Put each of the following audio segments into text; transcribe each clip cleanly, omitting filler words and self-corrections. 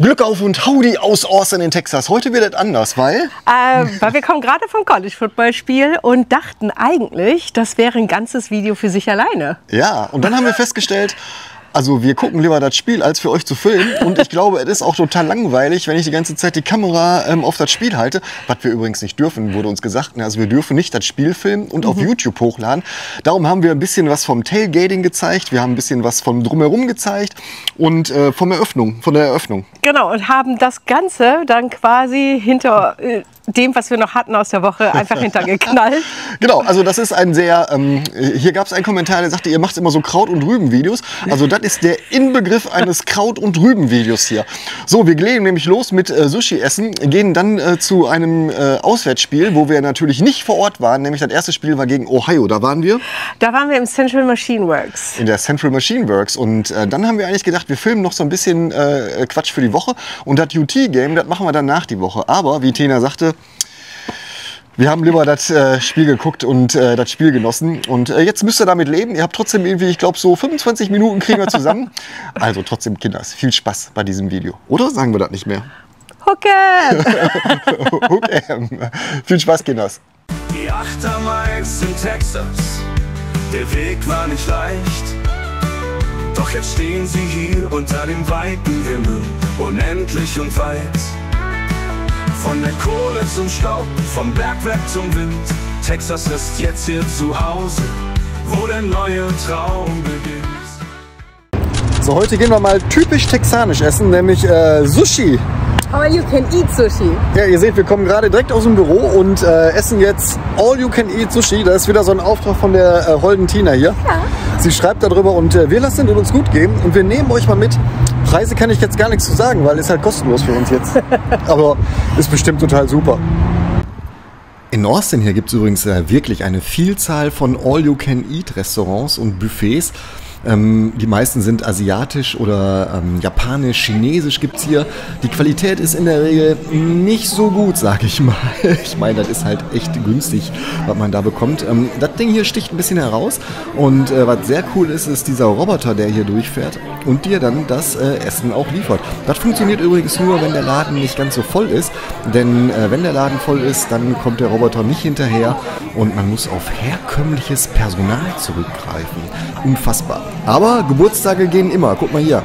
Glück auf und Howdy aus Austin in Texas. Heute wird es anders, weil wir kommen gerade vom College-Football-Spiel und dachten eigentlich, das wäre ein ganzes Video für sich alleine. Ja, und dann haben wir festgestellt, also wir gucken lieber das Spiel, als für euch zu filmen. Und ich glaube, es ist auch total langweilig, wenn ich die ganze Zeit die Kamera auf das Spiel halte. Was wir übrigens nicht dürfen, wurde uns gesagt. Also wir dürfen nicht das Spiel filmen und auf YouTube hochladen. Darum haben wir ein bisschen was vom Tailgating gezeigt. Wir haben ein bisschen was vom Drumherum gezeigt und von der Eröffnung. Genau, und haben das Ganze dann quasi hinter dem, was wir noch hatten aus der Woche, einfach hintergeknallt. Genau, also das ist ein sehr, hier gab es einen Kommentar, der sagte, ihr macht immer so Kraut- und Rüben-Videos. Also das ist der Inbegriff eines Kraut- und Rüben-Videos hier. So, wir legen nämlich los mit Sushi essen, gehen dann zu einem Auswärtsspiel, wo wir natürlich nicht vor Ort waren, nämlich das erste Spiel war gegen Ohio, da waren wir? Da waren wir im Central Machine Works. In der Central Machine Works und dann haben wir eigentlich gedacht, wir filmen noch so ein bisschen Quatsch für die Woche und das UT-Game, das machen wir dann nach die Woche. Aber, wie Tina sagte, wir haben lieber das Spiel geguckt und das Spiel genossen. Und jetzt müsst ihr damit leben. Ihr habt trotzdem irgendwie, ich glaube, so 25 Minuten kriegen wir zusammen. Also trotzdem, Kinders, viel Spaß bei diesem Video. Oder sagen wir das nicht mehr? Hook'em! Hook'em. Viel Spaß, Kinders. Die 8er Miles in Texas. Der Weg war nicht leicht. Doch jetzt stehen sie hier unter dem weiten Himmel. Unendlich und weit. Von der Kohle zum Staub, vom Bergwerk zum Wind. Texas ist jetzt hier zu Hause, wo der neue Traum beginnt. So, heute gehen wir mal typisch texanisch essen, nämlich Sushi. All you can eat Sushi. Ja, ihr seht, wir kommen gerade direkt aus dem Büro und essen jetzt All you can eat Sushi. Das ist wieder so ein Auftrag von der holden Tina hier. Ja. Sie schreibt darüber und wir lassen es uns gut gehen und wir nehmen euch mal mit. Preise kann ich jetzt gar nichts zu sagen, weil es halt kostenlos für uns jetzt. Aber ist bestimmt total super. In Austin hier gibt es übrigens wirklich eine Vielzahl von All-You-Can-Eat-Restaurants und Buffets. Die meisten sind asiatisch oder japanisch, chinesisch gibt es hier. Die Qualität ist in der Regel nicht so gut, sag ich mal. Ich meine, das ist halt echt günstig, was man da bekommt. Das Ding hier sticht ein bisschen heraus und was sehr cool ist, ist dieser Roboter, der hier durchfährt und dir dann das Essen auch liefert. Das funktioniert übrigens nur, wenn der Laden nicht ganz so voll ist, denn wenn der Laden voll ist, dann kommt der Roboter nicht hinterher und man muss auf herkömmliches Personal zurückgreifen. Unfassbar. Aber Geburtstage gehen immer. Guck mal hier.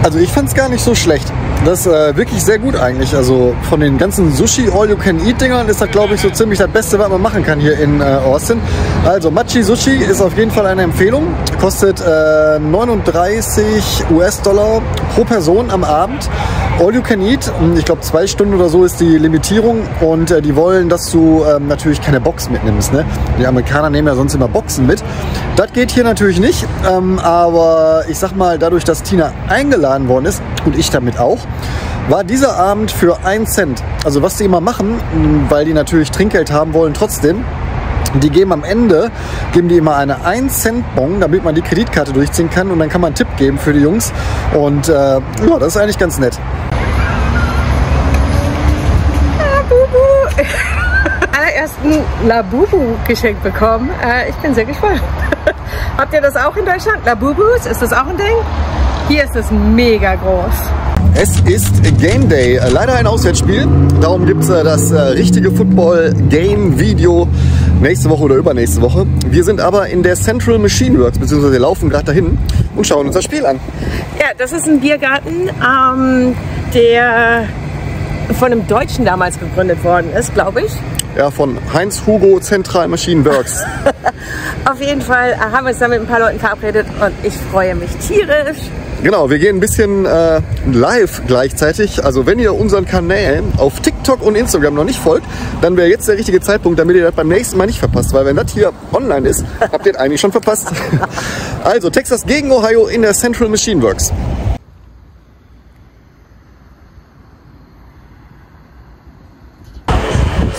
Also ich fand es gar nicht so schlecht. Das ist wirklich sehr gut eigentlich. Also von den ganzen Sushi All-You-Can-Eat-Dingern ist das, glaube ich, so ziemlich das Beste, was man machen kann hier in Austin. Also Machi Sushi ist auf jeden Fall eine Empfehlung. Kostet 39 US-Dollar pro Person am Abend. All-You-Can-Eat, ich glaube 2 Stunden oder so ist die Limitierung und die wollen, dass du natürlich keine Box mitnimmst. Ne? Die Amerikaner nehmen ja sonst immer Boxen mit. Das geht hier natürlich nicht, aber ich sag mal, dadurch, dass Tina eingeladen worden ist und ich damit auch, war dieser Abend für 1 Cent. Also was die immer machen, weil die natürlich Trinkgeld haben wollen trotzdem, die geben am Ende, geben die immer eine 1 Cent Bon, damit man die Kreditkarte durchziehen kann und dann kann man einen Tipp geben für die Jungs und ja, das ist eigentlich ganz nett. Allerersten Labubu geschenkt bekommen. Ich bin sehr gespannt. Habt ihr das auch in Deutschland? Labubus? Ist das auch ein Ding? Hier ist es mega groß. Es ist Game Day, leider ein Auswärtsspiel, darum gibt es das richtige Football-Game-Video nächste Woche oder übernächste Woche. Wir sind aber in der Central Machine Works, beziehungsweise wir laufen gerade dahin und schauen uns das Spiel an. Ja, das ist ein Biergarten, der von einem Deutschen damals gegründet worden ist, glaube ich. Ja, von Heinz Hugo Central Machine Works. Auf jeden Fall haben wir uns da mit ein paar Leuten verabredet und ich freue mich tierisch. Genau, wir gehen ein bisschen live gleichzeitig. Also wenn ihr unseren Kanälen auf TikTok und Instagram noch nicht folgt, dann wäre jetzt der richtige Zeitpunkt, damit ihr das beim nächsten Mal nicht verpasst. Weil wenn das hier online ist, habt ihr das eigentlich schon verpasst. Also Texas gegen Ohio in der Central Machine Works.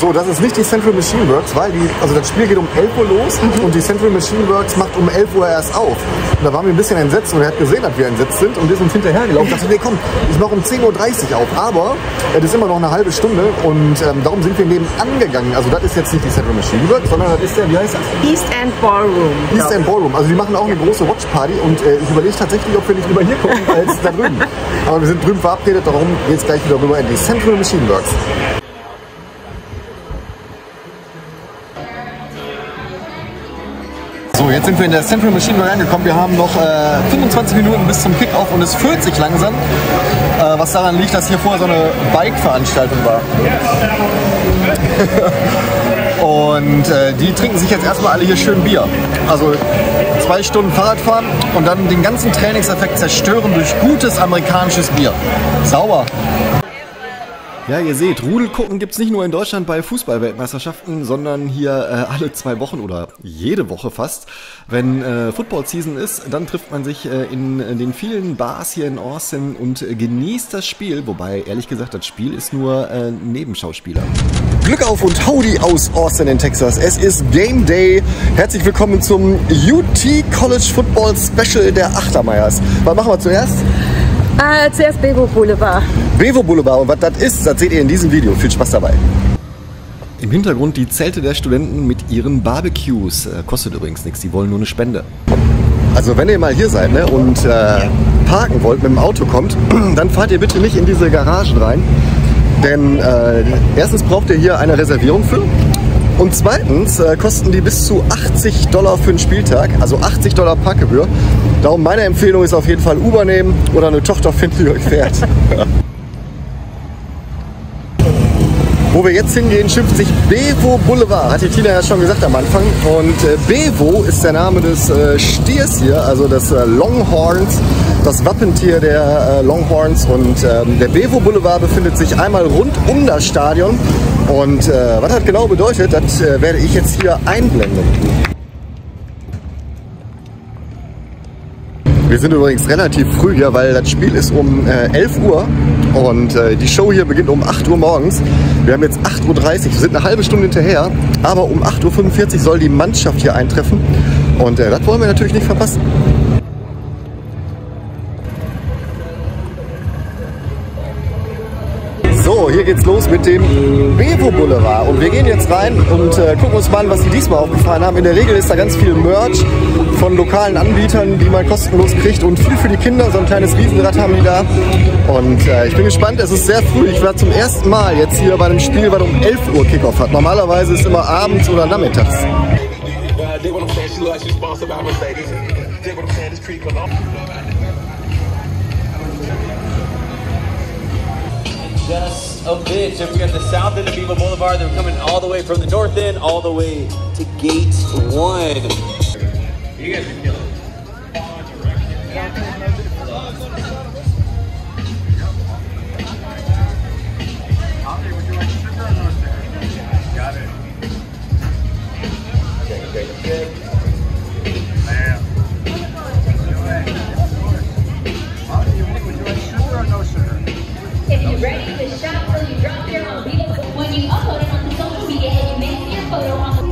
So, das ist nicht die Central Machine Works, weil also das Spiel geht um 11 Uhr los und die Central Machine Works macht um 11 Uhr erst auf. Und da waren wir ein bisschen entsetzt und er hat gesehen, dass wir entsetzt sind und ist uns hinterhergelaufen und dachte, nee, komm, ich mache um 10.30 Uhr auf. Aber es ist immer noch eine halbe Stunde und darum sind wir nebenan gegangen. Also das ist jetzt nicht die Central Machine Works, sondern das ist der, wie heißt das? East End Ballroom. East End Ballroom. Also die machen auch eine große Watch-Party und ich überlege tatsächlich, ob wir nicht lieber hier gucken als da drüben. Aber wir sind drüben verabredet, darum geht es gleich wieder rüber in die Central Machine Works. So, jetzt sind wir in der Central Machine Works angekommen. Wir haben noch 25 Minuten bis zum Kickoff und es füllt sich langsam. Was daran liegt, dass hier vorher so eine Bike-Veranstaltung war. Und die trinken sich jetzt erstmal alle hier schön Bier. Also 2 Stunden Fahrradfahren und dann den ganzen Trainingseffekt zerstören durch gutes amerikanisches Bier. Sauber. Ja, ihr seht, Rudel gucken gibt es nicht nur in Deutschland bei Fußball-Weltmeisterschaften, sondern hier alle 2 Wochen oder jede Woche fast. Wenn Football-Season ist, dann trifft man sich in den vielen Bars hier in Austin und genießt das Spiel. Wobei, ehrlich gesagt, das Spiel ist nur Nebenschauspieler. Glück auf und Howdy aus Austin in Texas. Es ist Game Day. Herzlich willkommen zum UT College Football Special der Achtermeyers. Was machen wir zuerst? Zuerst Bevo Boulevard. Bevo Boulevard, und was das ist, das seht ihr in diesem Video. Viel Spaß dabei. Im Hintergrund die Zelte der Studenten mit ihren Barbecues. Kostet übrigens nichts, die wollen nur eine Spende. Also wenn ihr mal hier seid, ne, und parken wollt, mit dem Auto kommt, dann fahrt ihr bitte nicht in diese Garagen rein. Denn erstens braucht ihr hier eine Reservierung für. Und zweitens kosten die bis zu $80 für einen Spieltag, also $80 Parkgebühr. Darum meine Empfehlung ist auf jeden Fall Uber nehmen oder eine Tochter finden, die euch fährt. Wo wir jetzt hingehen, schimpft sich Bevo Boulevard, hat die Tina ja schon gesagt am Anfang. Und Bevo ist der Name des Stiers hier, also des Longhorns, das Wappentier der Longhorns. Und der Bevo Boulevard befindet sich einmal rund um das Stadion. Und was das genau bedeutet, das werde ich jetzt hier einblenden. Wir sind übrigens relativ früh hier, weil das Spiel ist um 11 Uhr und die Show hier beginnt um 8 Uhr morgens. Wir haben jetzt 8.30 Uhr, wir sind eine halbe Stunde hinterher, aber um 8.45 Uhr soll die Mannschaft hier eintreffen und das wollen wir natürlich nicht verpassen. So, hier geht's los mit dem Bevo Boulevard und wir gehen jetzt rein und gucken uns mal an, was die diesmal aufgefahren haben. In der Regel ist da ganz viel Merch von lokalen Anbietern, die man kostenlos kriegt und viel für die Kinder. So ein kleines Riesenrad haben die da und ich bin gespannt, es ist sehr früh. Ich war zum ersten Mal jetzt hier bei einem Spiel, was um 11 Uhr Kickoff hat. Normalerweise ist es immer abends oder nachmittags. Just a bit. So we got the south end of Bevo Boulevard. They're coming all the way from the north end, all the way to Gate 1. You guys are killing it. Got it. Check. If you're ready to shop till you drop your own video, when you upload it onto social media and you make your photo on the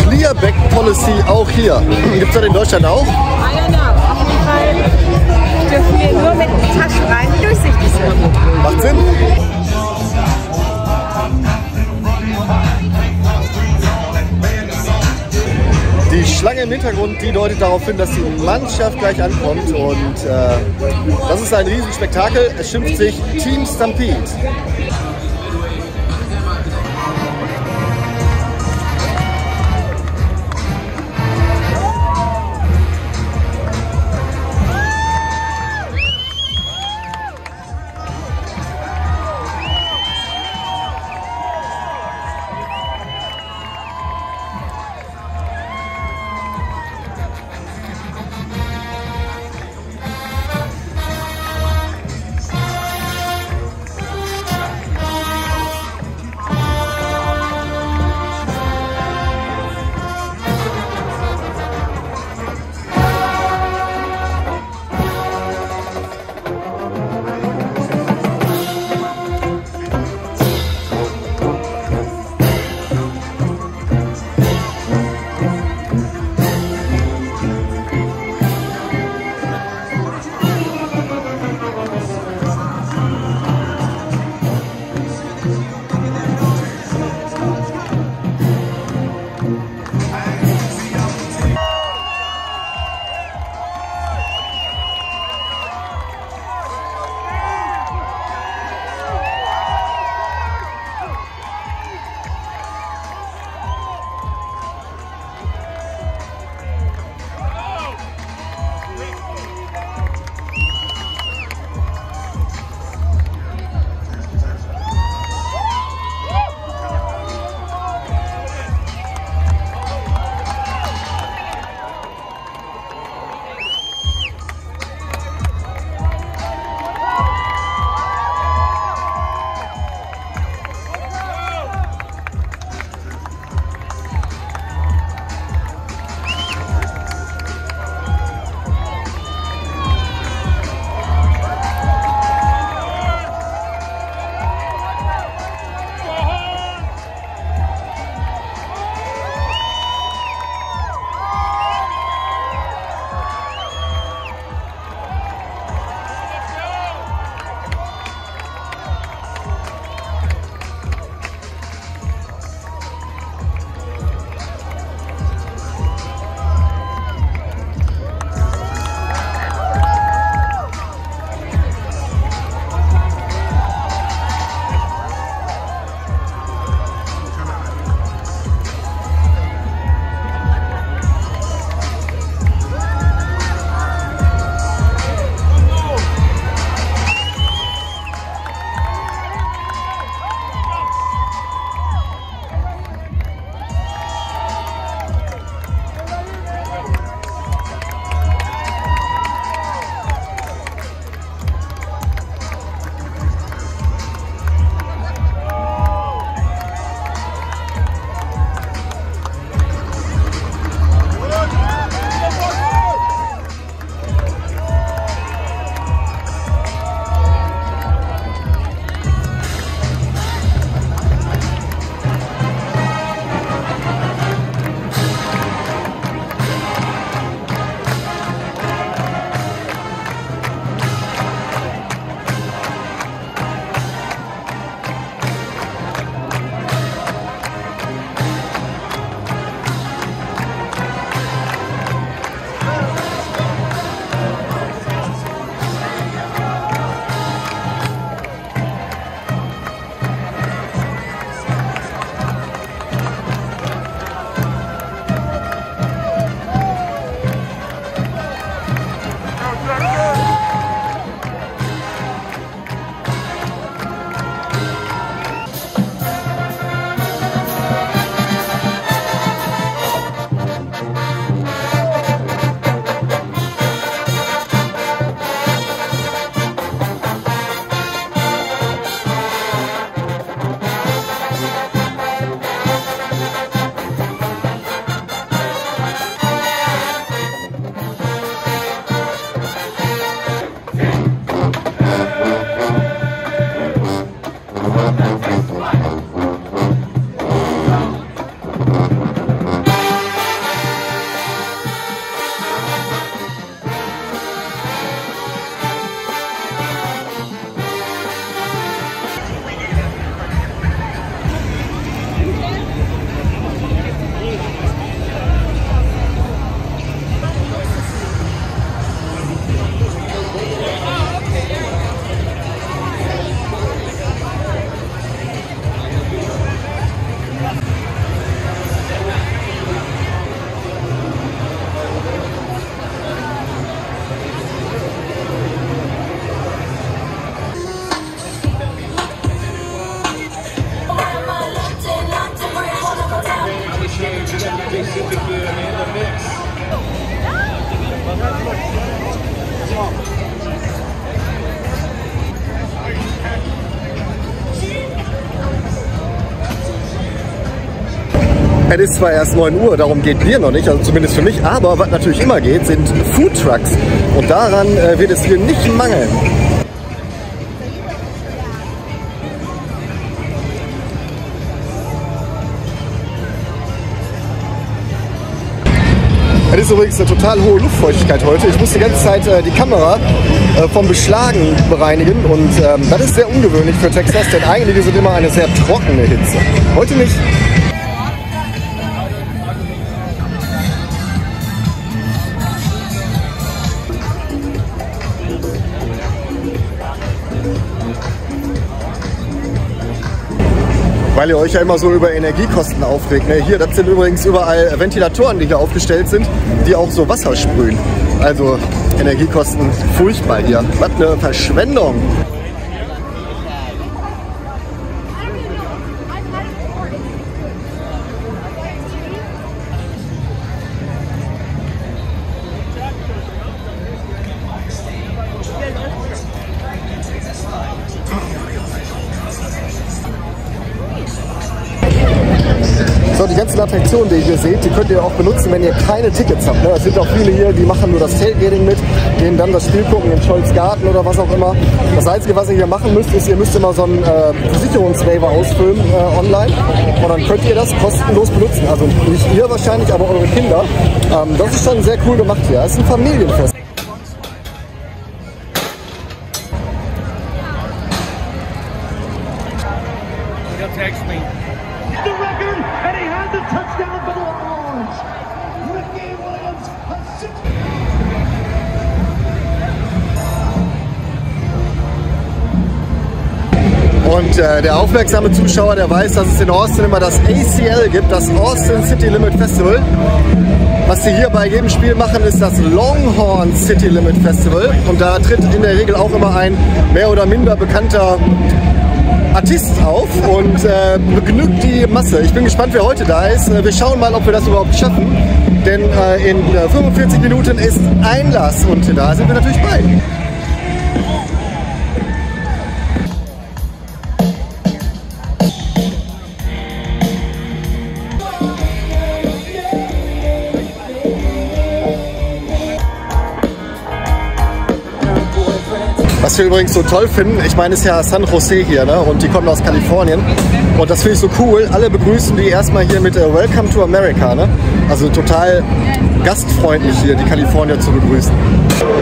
Clearback Policy auch hier. Gibt es das in Deutschland auch? I don't know. Auf jeden Fall dürfen wir nur mit Taschen rein, die durchsichtig sind. Macht Sinn? Die Schlange im Hintergrund, die deutet darauf hin, dass die Mannschaft gleich ankommt und das ist ein Riesenspektakel. Es schimpft sich Team Stampede. Es ist zwar erst 9 Uhr, darum geht Bier noch nicht, also zumindest für mich, aber was natürlich immer geht, sind Food Trucks. Und daran wird es hier nicht mangeln. Es ist übrigens eine total hohe Luftfeuchtigkeit heute. Ich muss die ganze Zeit die Kamera vom Beschlagen bereinigen und das ist sehr ungewöhnlich für Texas, denn eigentlich ist es immer eine sehr trockene Hitze. Heute nicht. Weil ihr euch ja immer so über Energiekosten aufregt. Ne? Hier, das sind übrigens überall Ventilatoren, die hier aufgestellt sind, die auch so Wasser sprühen. Also Energiekosten furchtbar hier. Was eine Verschwendung. So, die ganzen Attraktionen, die ihr hier seht, die könnt ihr auch benutzen, wenn ihr keine Tickets habt. Ne? Es sind auch viele hier, die machen nur das Tailgating mit, gehen dann das Spiel gucken in Scholz Garten oder was auch immer. Das Einzige, was ihr hier machen müsst, ist, ihr müsst immer so einen Versicherungswaiver ausfüllen online und dann könnt ihr das kostenlos benutzen. Also nicht ihr wahrscheinlich, aber eure Kinder. Das ist schon sehr cool gemacht hier. Das ist ein Familienfest. Text me. The record, and he had the touchdown for the Longhorns. Ricky Williams, a 6. Und der aufmerksame Zuschauer, der weiß, dass es in Austin immer das ACL gibt, das Austin City Limit Festival. Was sie hier bei jedem Spiel machen, ist das Longhorn City Limit Festival. Und da tritt in der Regel auch immer ein mehr oder minder bekannter Artist auf und begnügt die Masse. Ich bin gespannt, wer heute da ist. Wir schauen mal, ob wir das überhaupt schaffen. Denn in 45 Minuten ist Einlass und da sind wir natürlich bei. Was wir übrigens so toll finden, ich meine, es ist ja San Jose hier, ne? Und die kommen aus Kalifornien. Und das finde ich so cool. Alle begrüßen die erstmal hier mit Welcome to America, ne? Also total gastfreundlich hier, die Kalifornier zu begrüßen.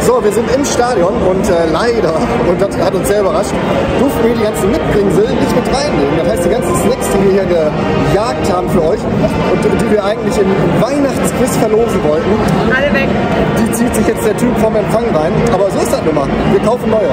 So, wir sind im Stadion und leider, und das hat uns sehr überrascht, durften wir die ganzen Mitbringsel nicht mit reinnehmen. Das heißt, die ganzen Snacks, die wir hier gejagt haben für euch und die wir eigentlich im Weihnachtsquiz verlosen wollten, Alle weg. die zieht sich jetzt der Typ vom Empfang rein. Aber so ist das nun mal. Wir kaufen neue.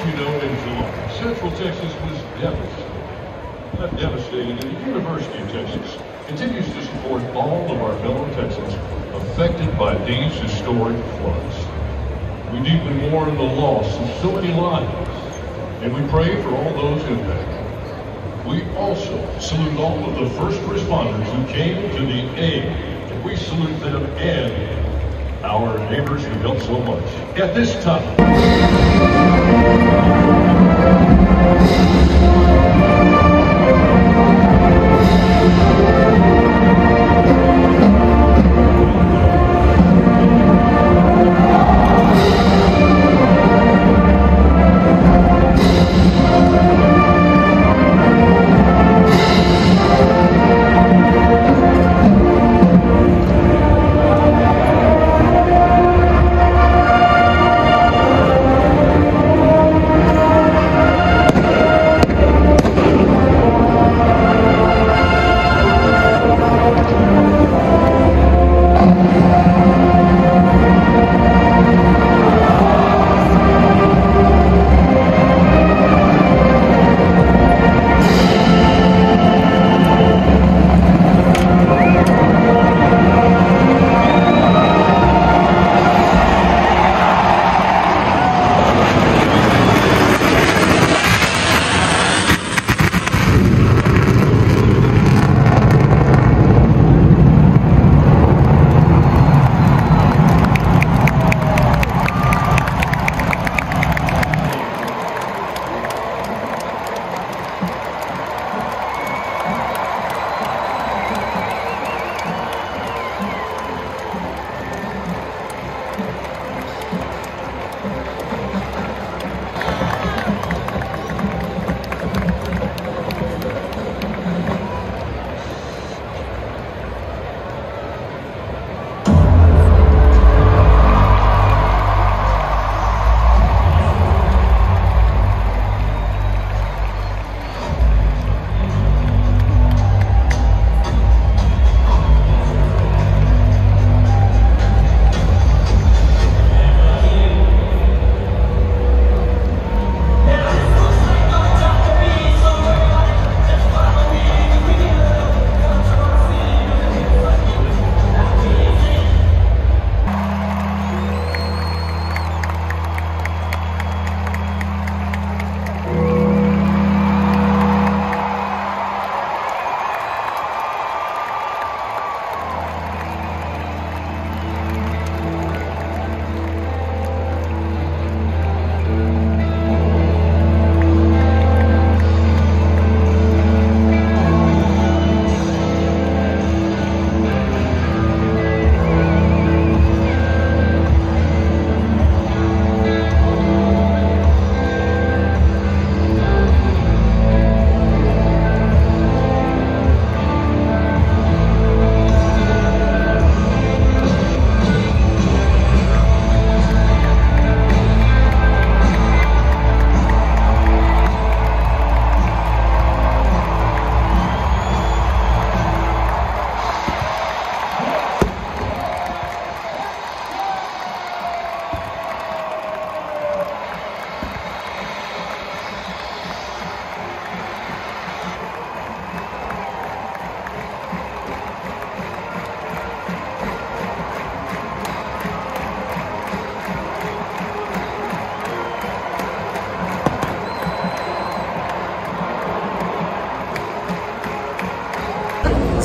you know, in July, Central Texas was devastated. Not devastated, and the University of Texas continues to support all of our fellow Texans affected by these historic floods. We deeply mourn the loss of so many lives, and we pray for all those impacted. We also salute all of the first responders who came to the aid, and we salute them and our neighbors who helped so much. At this time,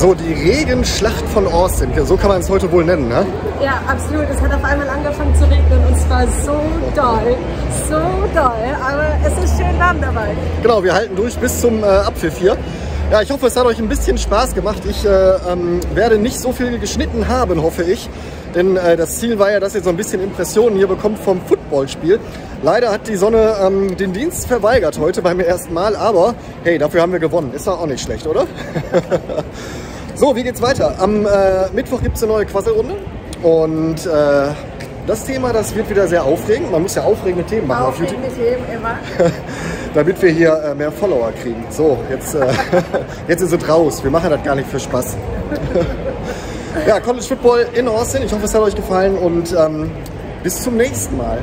So, die Regenschlacht von Austin, so kann man es heute wohl nennen, ne? Ja, absolut. Es hat auf einmal angefangen zu regnen und zwar so doll, aber es ist schön warm dabei. Genau, wir halten durch bis zum Abpfiff hier. Ja, ich hoffe, es hat euch ein bisschen Spaß gemacht. Ich werde nicht so viel geschnitten haben, hoffe ich. Denn das Ziel war ja, dass ihr so ein bisschen Impressionen hier bekommt vom Footballspiel. Leider hat die Sonne den Dienst verweigert heute beim ersten Mal, aber hey, dafür haben wir gewonnen. Ist doch auch nicht schlecht, oder? So, wie geht's weiter? Am Mittwoch gibt es eine neue Quasselrunde und das Thema, das wird wieder sehr aufregend. Man muss ja aufregende Themen machen auf YouTube. Aufregende Themen immer. Damit wir hier mehr Follower kriegen. So, jetzt, jetzt ist es raus. Wir machen das gar nicht für Spaß. Ja, College Football in Austin. Ich hoffe, es hat euch gefallen und bis zum nächsten Mal.